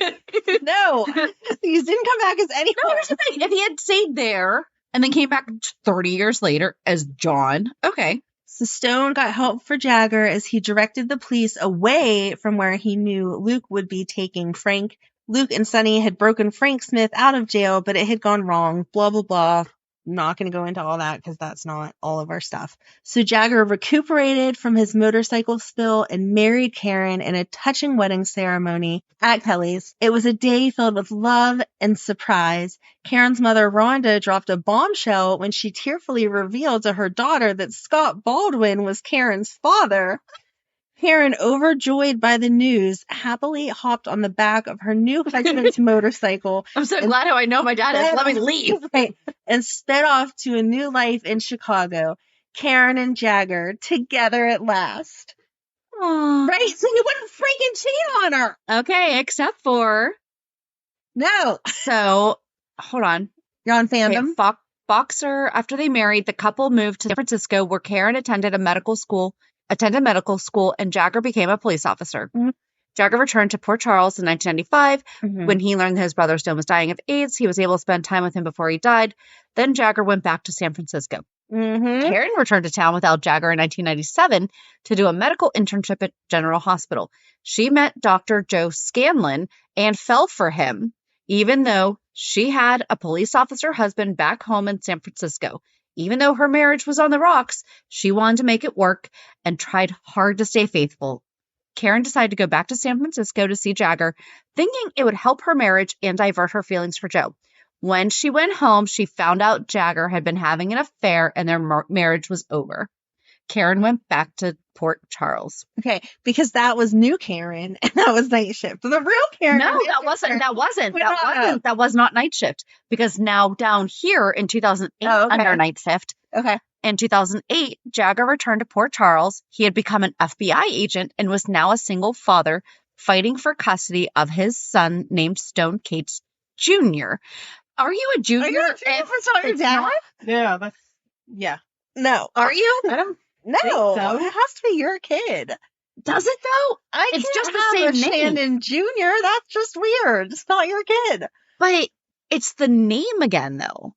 No. He didn't come back as anyone. No, here's the thing. If he had stayed there and then came back 30 years later as John, okay. So Stone got help for Jagger as he directed the police away from where he knew Luke would be taking Frank. Luke and Sonny had broken Frank Smith out of jail, but it had gone wrong. Blah, blah, blah. I'm not going to go into all that because that's not all of our stuff. So Jagger recuperated from his motorcycle spill and married Karen in a touching wedding ceremony at Kelly's. It was a day filled with love and surprise. Karen's mother, Rhonda, dropped a bombshell when she tearfully revealed to her daughter that Scott Baldwin was Karen's father. Karen, overjoyed by the news, happily hopped on the back of her new husband's motorcycle. I'm so glad how I know my dad is. Let me leave. Right, and sped off to a new life in Chicago. Karen and Jagger together at last. Aww. Right? So you wouldn't freaking cheat on her. Okay, except for... No. So, hold on. You're on fandom? Okay, Boxer, after they married, the couple moved to San Francisco where Karen attended medical school, and Jagger became a police officer. Mm-hmm. Jagger returned to Port Charles in 1995. Mm-hmm. When he learned that his brother Stone was dying of AIDS, he was able to spend time with him before he died. Then Jagger went back to San Francisco. Mm-hmm. Karen returned to town without Jagger in 1997 to do a medical internship at General Hospital. She met Dr. Joe Scanlon and fell for him, even though she had a police officer husband back home in San Francisco. Even though her marriage was on the rocks, she wanted to make it work and tried hard to stay faithful. Karen decided to go back to San Francisco to see Jagger, thinking it would help her marriage and divert her feelings for Joe. When she went home, she found out Jagger had been having an affair and their marriage was over. Karen went back to Port Charles. Okay, because that was new Karen and that was night shift. So the real Karen. No, that was not night shift, because now down here in 2008 under night shift. Okay. In 2008, Jagger returned to Port Charles. He had become an FBI agent and was now a single father fighting for custody of his son named Stone Cates Jr. Are you a junior? Are you a junior for telling your dad? Yeah, yeah. No. Are you? I don't No. think so. It has to be your kid. Does it though? It's It's just just the have same a name. Shannon Jr. That's just weird. It's not your kid. But it's the name again, though.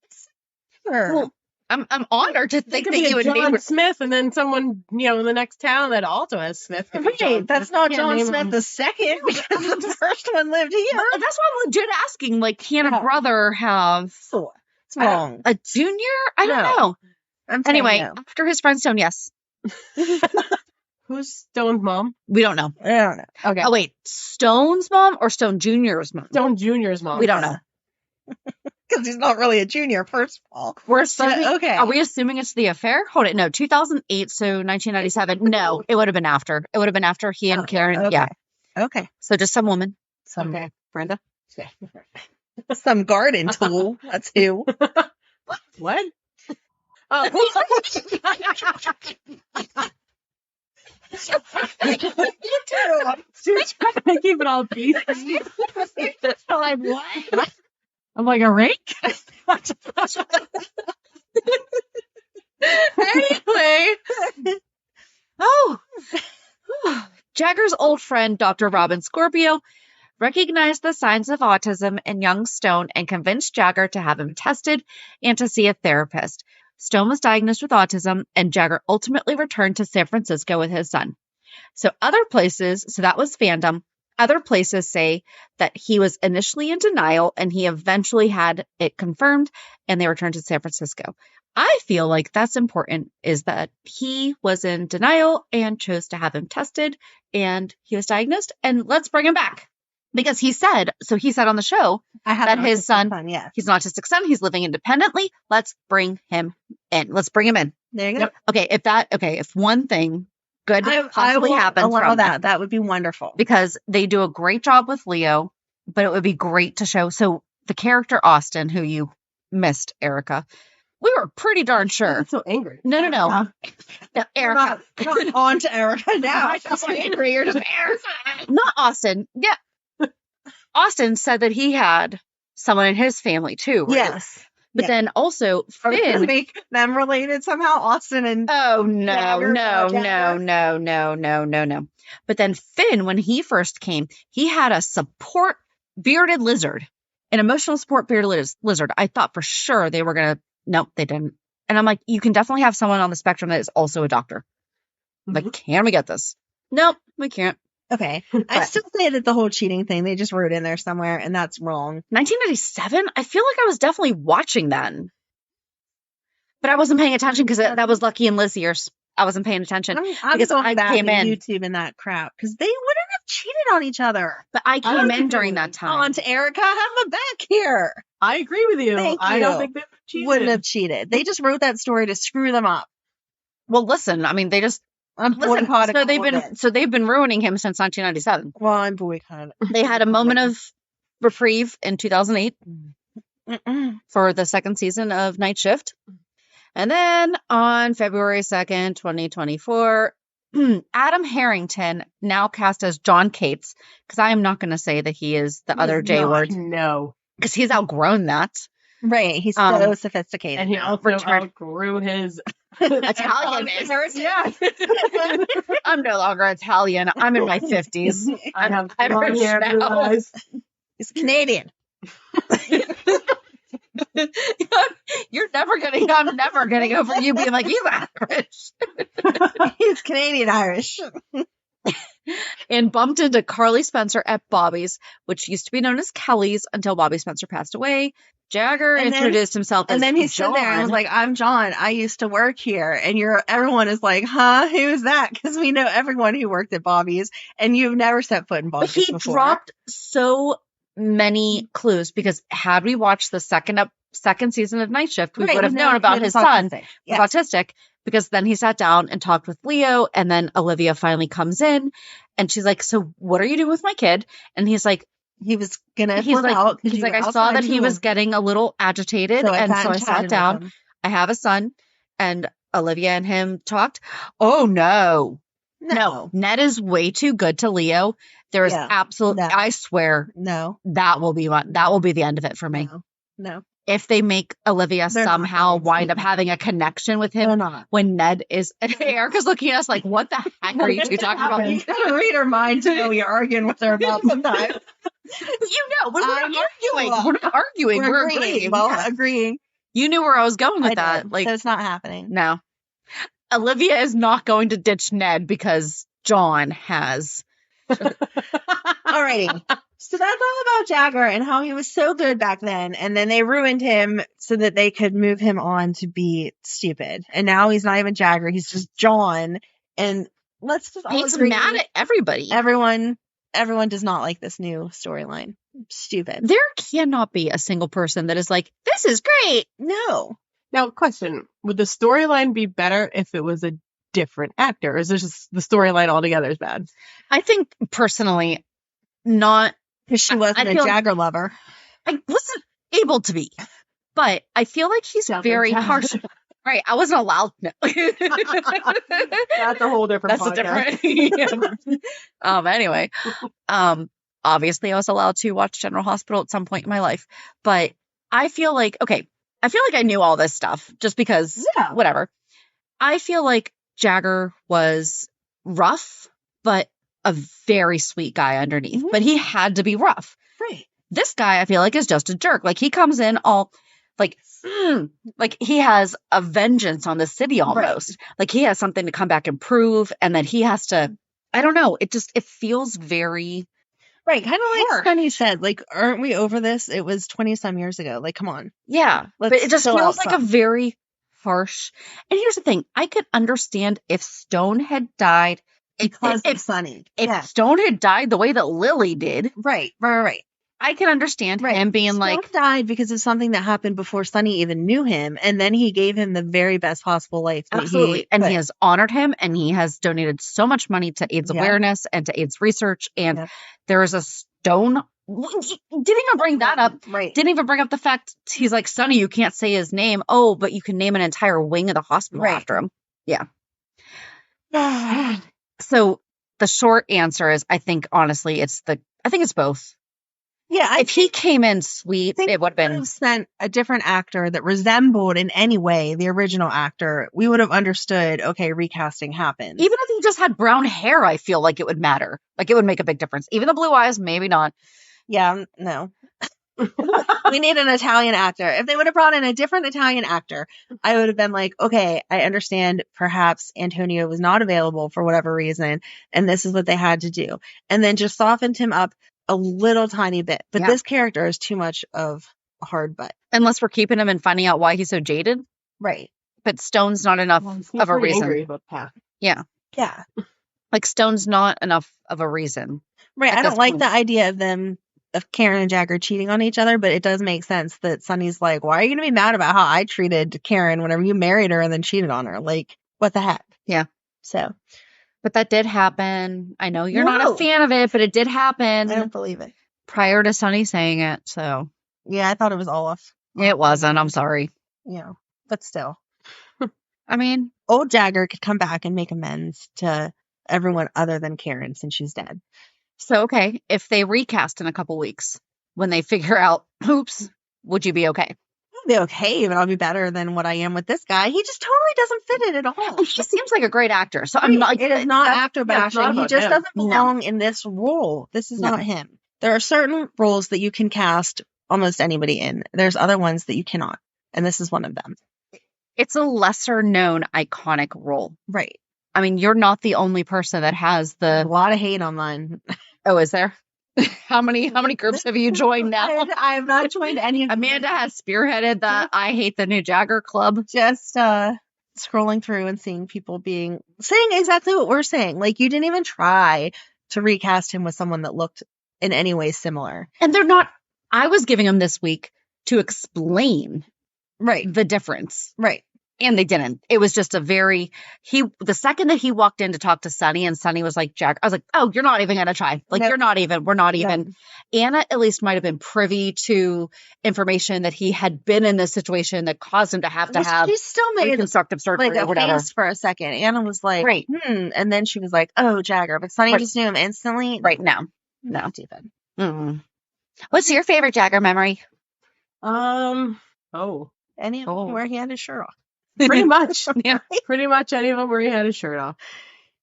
Sure. Well, I'm honored to They think could that be you a would John name it. Smith, and then someone, in the next town that also has Smith. could be John Right, that's Smith. not You John can't name Smith him. the second because the first one lived here. That's why I'm legit asking. Like, can Yeah. a brother have So, it's wrong. a junior? I don't No. know. I'm saying Anyway, no. after his friend Stone, yes. Who's Stone's mom? We don't know. I don't know. Okay. Oh, wait. Stone's mom or Stone Jr.'s mom? Stone Jr.'s mom. We don't know. Because he's not really a junior, first of all. We're assuming, okay. Are we assuming it's the affair? Hold it. No, 2008, so 1997. No, it would have been after. It would have been after he and Karen. Okay. Yeah. Okay. So just some woman. Okay. Brenda. Some garden tool. That's who. What? Oh. She's trying to keep it all peaceful. Like, what? I'm like a rake? Anyway. Oh. Jagger's old friend, Dr. Robin Scorpio, recognized the signs of autism in young Stone and convinced Jagger to have him tested and to see a therapist. Stone was diagnosed with autism, and Jagger ultimately returned to San Francisco with his son. So that was fandom. Other places say that he was initially in denial and he eventually had it confirmed and they returned to San Francisco. I feel like that's important, is that he was in denial and chose to have him tested and he was diagnosed, and let's bring him back. Because he said on the show that his son, yeah. he's an autistic son, he's living independently. Let's bring him in. There you go. Yep. If one thing good possibly happens allow from that. That would be wonderful. because they do a great job with Leo, but it would be great to show. So the character Austin, who you missed, Erica, we were pretty darn sure. I'm so angry. No. Uh-huh. No, Erica. Not on to Erica now. I'm so angry. You're just not Austin. Yeah. Austin said that he had someone in his family too. Right? Yes. But Yeah. then also Are we gonna Finn. make them related somehow? Austin and Oh, no. Jagger? But then Finn, when he first came, he had a support bearded lizard, an emotional support bearded lizard. I thought for sure they were going to, nope, they didn't. And I'm like, you can definitely have someone on the spectrum that is also a doctor. I'm like, can we get this? Nope, we can't. okay. I still say that the whole cheating thing they just wrote in there somewhere, and that's wrong. 1997? I feel like I was definitely watching then. But I wasn't paying attention because that was Lucky and Liz years. I wasn't paying attention. I'm because going I back came to in. YouTube and that crap because they wouldn't have cheated on each other. But I don't came in think during they that would. time. On to Erica, have them back here. I agree with you. Thank I you. don't think they cheated. Wouldn't have cheated. They just wrote that story to screw them up. Well, listen, I mean, they just I'm boycotting. so they've been ruining him since 1997. Well, I'm boycotting. They had a moment of reprieve in 2008 Mm-mm. for the second season of Night Shift. And then on February 2nd, 2024, Adam Harrington, now cast as John Cates, because I am not going to say that he is the other J word, No. because he's outgrown that. Right. He's so sophisticated. And he now. also Richard. outgrew his Italian. Yeah. I'm no longer Italian. I'm in my 50s. I have I'm blonde British hair, now. blue eyes. He's Canadian. I'm never getting over you being like, he's Irish. He's Canadian Irish. And bumped into Carly Spencer at Bobby's, which used to be known as Kelly's until Bobby Spencer passed away. Jagger And then- introduced himself as And then he stood there and was John. like, I'm John. I used to work here. And everyone is like, huh? Who's that? Because we know everyone who worked at Bobby's and you've never set foot in But Bobby's he before. dropped so many clues because had we watched the second season of Night Shift, we Right, would have we known know about he his was son autistic. was autistic because then he sat down and talked with Leo, and then Olivia finally comes in and she's like, so what are you doing with my kid? And he's like, He was gonna he's flip like, out 'cause he's you like, were I saw outside that he too. was getting a little agitated, So I and sat so I and sat chatted with down. him. I have a son, and Olivia and him talked. Oh no. No, Ned is way too good to Leo. There is Yeah. absolutely, No. I swear, No. that will be the end of it for me. No. If they make Olivia They're not somehow going to. wind up having a connection with They're him not. when Ned is, Erica's looking at us like, what the heck are you two talking about? You gotta read her mind to know you're arguing with her about sometimes. You know, but we're I not know. arguing. We're not arguing. We're agreeing. Well, Yeah. agreeing. You knew where I was going with I that. did. Like, So it's not happening. no. Olivia is not going to ditch Ned because John has. Alrighty. So that's all about Jagger and how he was so good back then. And then they ruined him so that they could move him on to be stupid. And now he's not even Jagger. He's just John. And let's just all He's agree. mad at everybody. Everyone does not like this new storyline. Stupid. There cannot be a single person that is like, this is great. No. Now, question. Would the storyline be better if it was a different actor? Or is this just the storyline altogether is bad? I think personally, not. Because she wasn't I a feel- Jagger lover. I wasn't able to be, but I feel like he's very harsh. Right. I wasn't allowed. No. That's a whole different That's podcast. a different. Anyway, obviously I was allowed to watch General Hospital at some point in my life, but I feel like, I knew all this stuff just because, whatever. I feel like Jagger was rough, but a very sweet guy underneath, but he had to be rough. Right. This guy, I feel like, is just a jerk. Like, he comes in all like he has a vengeance on the city almost. Right. Like, he has something to come back and prove, and then he has to, I don't know. It feels very. Right. Kind of like Sunny said, like, aren't we over this? It was 20 some years ago. Like, come on. Yeah. But it just feels like a very harsh. And here's the thing. I could understand if Stone had died. Because of Sunny. If Stone had died the way that Lily did. Right. I can understand him being Stone like. died because of something that happened before Sunny even knew him. And then he gave him the very best possible life. Absolutely. And he has honored him, and he has donated so much money to AIDS awareness and to AIDS research. And there is a Stone. Didn't even bring that up. Right. Didn't even bring up the fact he's like, Sonny, you can't say his name. Oh, but you can name an entire wing of the hospital after him. Yeah. So the short answer is, I think, honestly, I think it's both. Yeah. If he came in sweet, it would have been. Sent a different actor that resembled in any way the original actor, we would have understood, okay, recasting happened. Even if he just had brown hair, I feel like it would matter. Like, it would make a big difference. Even the blue eyes, maybe not. Yeah, no. We need an Italian actor. If they would have brought in a different Italian actor, I would have been like, okay, I understand perhaps Antonio was not available for whatever reason, and this is what they had to do. And then just softened him up a little tiny bit. But this character is too much of a hard butt. Unless we're keeping him and finding out why he's so jaded. Right. But Stone's not enough of a reason. Angry about that. Yeah. Yeah. Like, Stone's not enough of a reason. Right. I don't like the idea of Karen and Jagger cheating on each other, but it does make sense that Sunny's like, why are you going to be mad about how I treated Karen whenever you married her and then cheated on her? Like, what the heck? Yeah. So. But that did happen. I know you're not a fan of it, but it did happen. I don't believe it. Prior to Sunny saying it, so. Yeah, I thought it was Olaf. It wasn't. I'm sorry. Yeah, but still. I mean. Old Jagger could come back and make amends to everyone other than Karen since she's dead. So, okay, if they recast in a couple weeks, when they figure out, oops, would you be okay? I'll be okay, but I'll be better than what I am with this guy. He just totally doesn't fit it at all. He seems like a great actor. So I'm not. It is not actor bashing. He just doesn't belong in this role. This is not him. There are certain roles that you can cast almost anybody in. There's other ones that you cannot. And this is one of them. It's a lesser known iconic role. Right. I mean, you're not the only person that has a lot of hate online. Oh, is there? How many groups have you joined now? I have not joined any of them. Amanda has spearheaded the I Hate the New Jagger Club. Just scrolling through and seeing people saying exactly what we're saying. Like, you didn't even try to recast him with someone that looked in any way similar. And they're not. I was giving them this week to explain the difference. Right. And they didn't. It was just the second that he walked in to talk to Sunny and Sunny was like, Jagger, I was like, oh, you're not even going to try. Like, Nope. we're not even. Anna at least might have been privy to information that he had been in this situation that caused him to have She still made reconstructive surgery like or a whatever. face for a second. Anna was like, Right. And then she was like, oh, Jagger. But Sunny Right. just knew him instantly. Right now. No. Not even. Mm. What's your favorite Jagger memory? Any of them where he had his shirt off. Pretty much. Yeah. Pretty much any of them where he had his shirt off.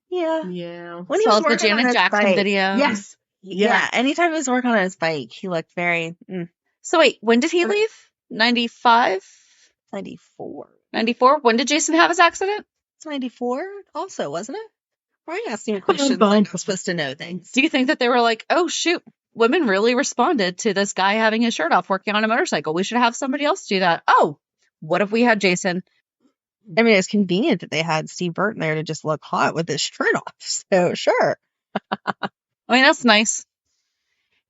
Yeah. Yeah. When he Saw was the working on Janet his Jackson bike. video. Yes. Yeah. Anytime he was working on his bike, he looked very So wait, when did he leave? 95? 94. 94? When did Jason have his accident? It's 94 also, wasn't it? Why are you asking me questions? fine. I'm not supposed to know things. Do you think that they were like, oh, shoot, women really responded to this guy having his shirt off working on a motorcycle. We should have somebody else do that. Oh, what if we had Jason? I mean, it's convenient that they had Steve Burton there to just look hot with his shirt off. So, sure. I mean, that's nice.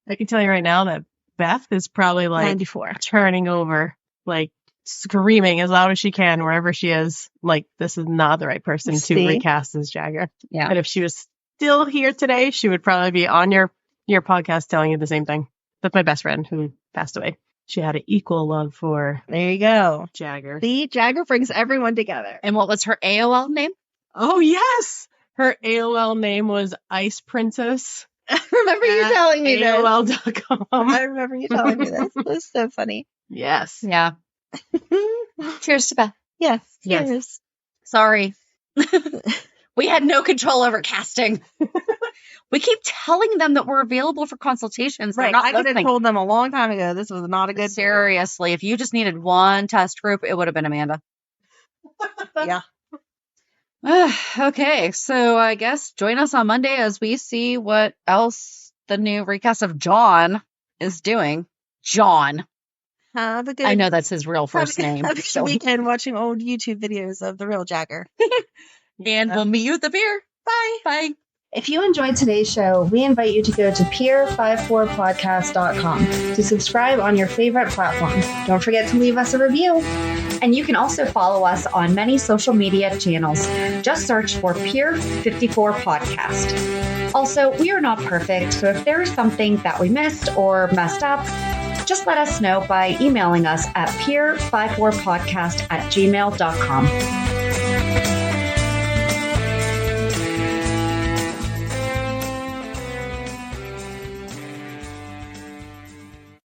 I can tell you right now that Beth is probably like 94. turning over, like screaming as loud as she can wherever she is. Like, this is not the right person to See? recast as Jagger. Yeah. And if she was still here today, she would probably be on your podcast telling you the same thing. That's my best friend who passed away. She had an equal love for There you go. Jagger. See, Jagger brings everyone together. And what was her AOL name? Oh, yes. Her AOL name was Ice Princess. I remember you telling me this. AOL.com. I remember you telling me this. It was so funny. Yes. Yeah. Cheers to Beth. Yes. Yes. Cheers. Sorry. We had no control over casting. We keep telling them that we're available for consultations. They're Right. not I could have listening. told them a long time ago this was not a good Seriously, if you just needed one test group, it would have been Amanda. Yeah. Okay, so I guess join us on Monday as we see what else the new recast of John is doing. John. Have a good I know that's his real first name. Have a good So. weekend watching old YouTube videos of the real Jagger. And we'll meet you at the beer. Bye. Bye. If you enjoyed today's show, we invite you to go to peer54podcast.com to subscribe on your favorite platform. Don't forget to leave us a review. And you can also follow us on many social media channels. Just search for Peer54 Podcast. Also, we are not perfect, so if there is something that we missed or messed up, just let us know by emailing us at peer54podcast@gmail.com.